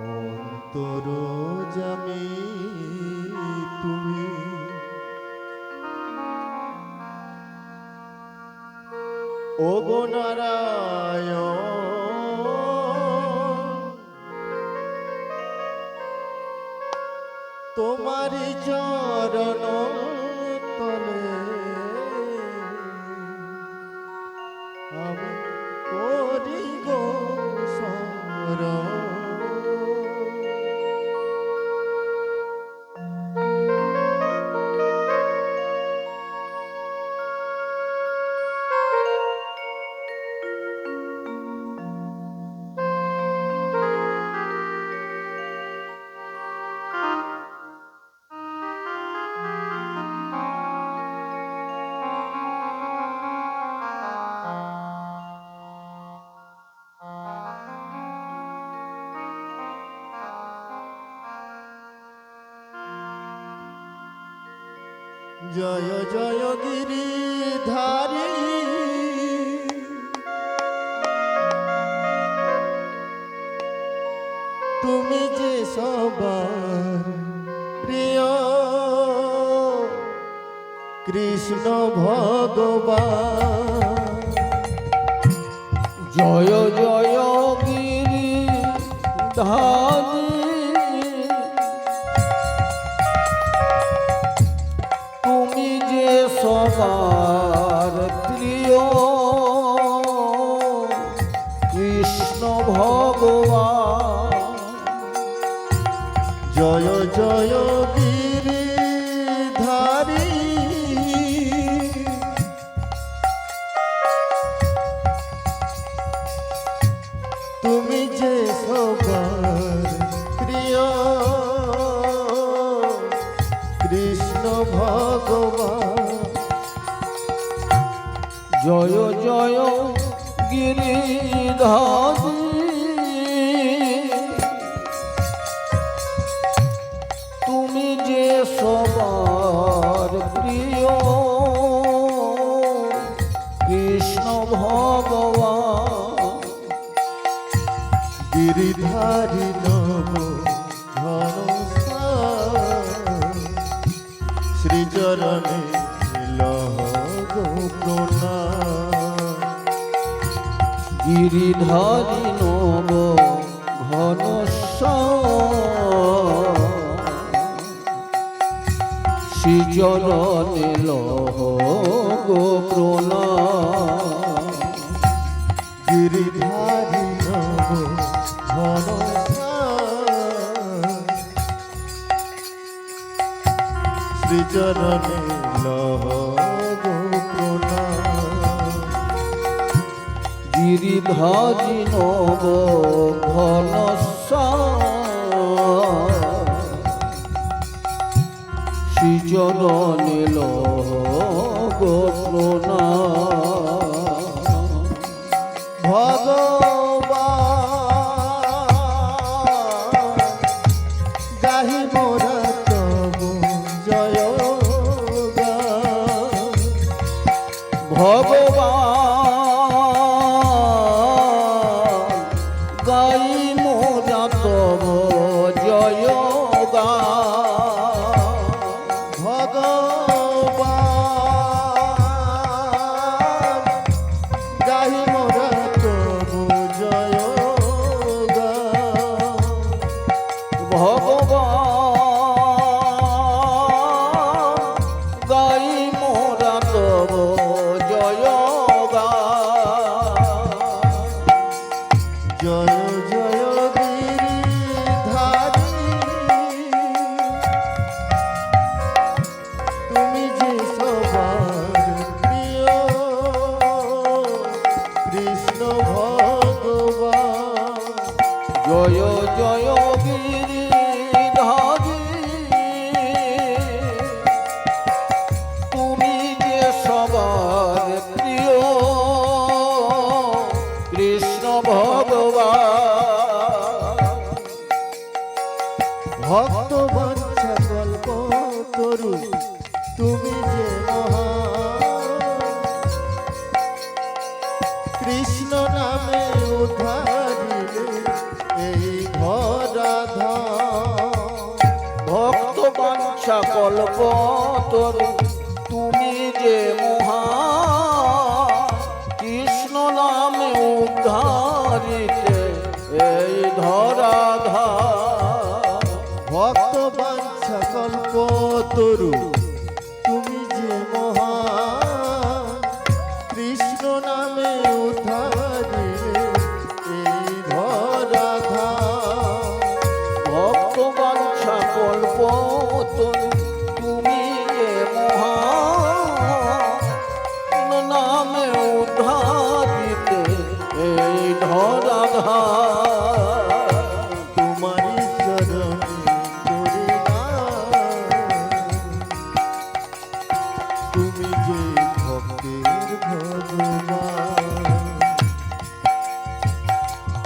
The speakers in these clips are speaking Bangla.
অন্তর জামি তুমি ওগো নারায়ণ, তোমারি চরণ তলে আমি করি গো শরণ। জয় জয় গিরিধারী, তুমি যে সবার প্রিয় কৃষ্ণ ভগবান। জয় জয় গিরিধারী, তুমি যে সবার প্রিয় কৃষ্ণ ভগবান। জয় জয় গিরিধারী, তুমি যে সবার প্রিয় কৃষ্ণ ভগবান। জয় জয় গিরিধারী, তুমি যে সবার প্রিয় কৃষ্ণ ভগবান। গিরিধারী নব ঘনশ্যাম, শ্রীচরণে লহ গো প্রণাম। গিরিধারী নব ঘনশ্যাম, শ্রীচরণে লহ গো প্রণাম। গিরিধারী নব ঘনশ্যাম, শ্রীচরণে লহ গো প্রণাম। গিরিধারী নব ঘনশ্যাম, শ্রীচরণে লহ গো প্রণাম। ভগবান গাহি মোরা তব জয় গান। ভগবান গাই মোরা তব জয় গান। ভগবান গাহি মোরা তব জয় গান। ভগবান গাই মোরা তব জয় গান। জয় জয় গিরিধারী, তুমি যে সবার প্রিয় কৃষ্ণ ভগবান। জয় জয় গিরিধারী তুমি যে সবার প্রিয় কৃষ্ণ ভগবান ভক্ত বাঞ্ছা কল্প তরু তুমি যে মহান কৃষ্ণ নামে উদ্ধারিলে এই ধরাধাম ভক্ত বাঞ্ছা কল্প তরু তুমি যে মহান কৃষ্ণ নামে উদ্ধারিতে এই ধরাধাম ভক্ত বাঞ্ছা কল্প তরু তুমি যে মহান কৃষ্ণ নামে উদ্ধারিলে এই ধরাধাম ভক্ত বাঞ্ছা কল্প তরু তুমি যে মহান নামে উদ্ধারিতে এই ধরাধাম তোমারি চরণে করি না তুমি যে ভক্তের ভগবান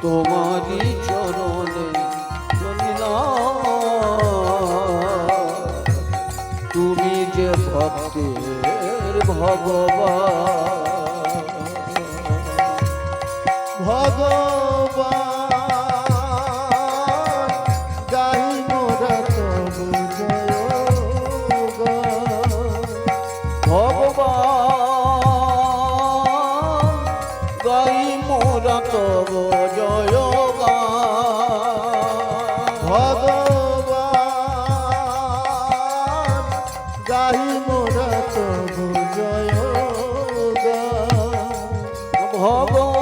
তোমারি চরণে তুমি যে ভক্তের ভগবান ভগবান গাই মোরা তবু জয় গান। ভগবান গাই মোরা তব জয় ভগবান গাই মোরা তবু জয় গান। ভগবান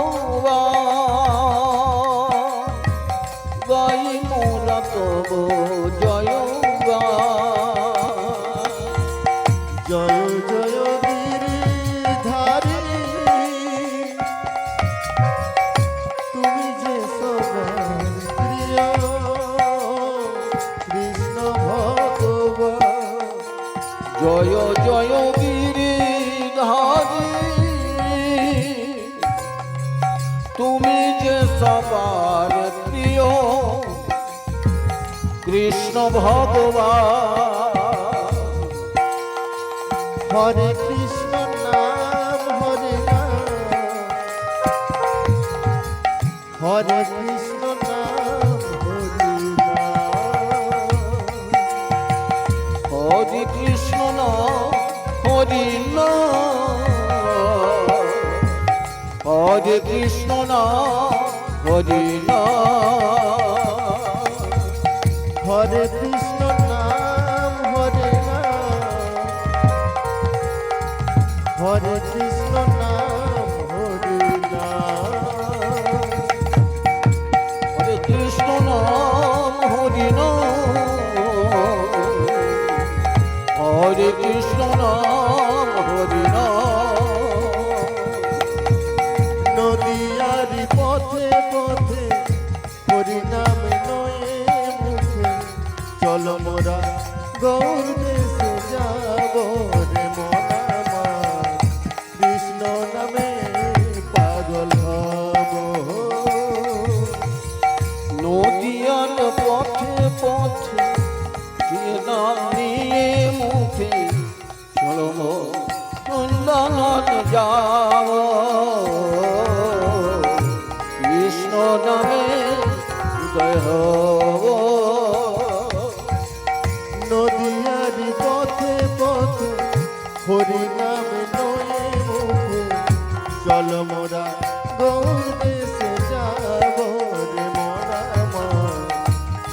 গাই মোরা তব জয় জয় জয় গিরিধারী তুমি যে সবার প্রিয় কৃষ্ণ ভগবান জয় জয় গিরিধারী তুমি যে সবার প্রিয় কৃষ্ণ ভগবান হরে কৃষ্ণ নাম হরে নাম হরে কৃষ্ণ নাম হরে নাম হরে কৃষ্ণ নাম হরি নাম হরে কৃষ্ণ নাম হরি নাম হরে কৃষ্ণ নাম হরে নাম হরে কৃষ্ণ নাম হরে নাম হরে কৃষ্ণ নাম হরি নাম হরে কৃষ্ণ নাম হরি নাম নদিয়ারি পথে পথে হরি নাম নয়ে মুখে চলো মোরা গৌর দেশে যাব রে মন আমার কৃষ্ণ নামে পাগল হব নদিয়ার পথে পথে যে নাম নিয়ে মুখে চলো বৃন্দাবন যাও কৃষ্ণ নামে উদয় হও নদিয়ারি পথে পথে হরি নাম নয়ে মুখে চল মোরা গৌর দেশে যাব রে মোরা মা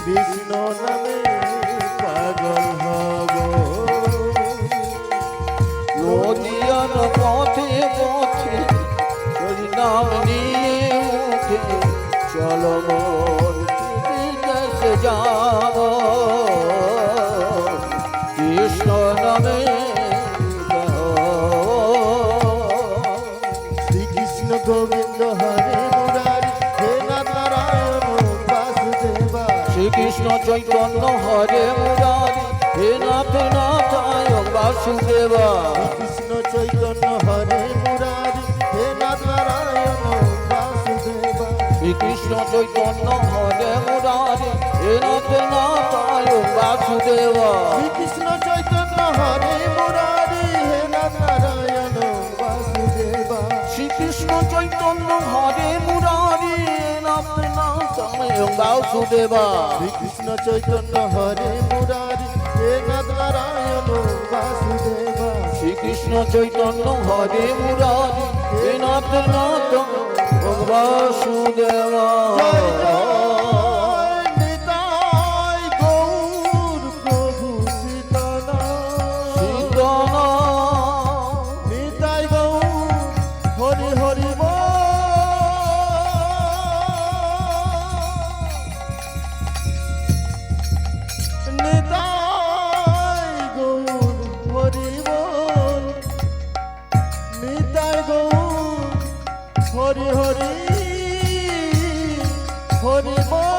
কৃষ্ণ নামে পাগল হব নদিয়ার পথে পথে হরি নাম নিয়ে মুখে চলো বিদেশে যাব কৃষ্ণ নামে শ্রীকৃষ্ণ গোবিন্দ হরে মুরারি হে নারায়ণ বাসুদেব শ্রীকৃষ্ণ চৈতন্য হরে মুরারি হে নাথ নারায়ণ বাসুদেবা কৃষ্ণ চৈতন্য হরে মুরারি হে নাথ নারায়ণ বাসুদেবা শ্রীকৃষ্ণ চৈতন্য হরে মুরারি হে নাথ নারায়ণ বাসুদেবা কৃষ্ণ চৈতন্য হরে মুরারি হে নাথ নারায়ণ বাসুদেবা শ্রীকৃষ্ণ চৈতন্য হরে মুরারি হে নাথ নারায়ণ বাসুদেবা কৃষ্ণ চৈতন্য হরে মুরারি হে নাথ নারায়ণ বাসুদেবা শ্রীকৃষ্ণ চৈতন্য হরে মুরারি হে নাথ নারায়ণ বাসুদেবা জয় জয় নিতাই গৌর প্রভু সীতানাথ সীতানা নিতাই গৌর হরি হরি বল নিতাই গৌর হরি বল নিতাই গৌর হরি হরি হরি বল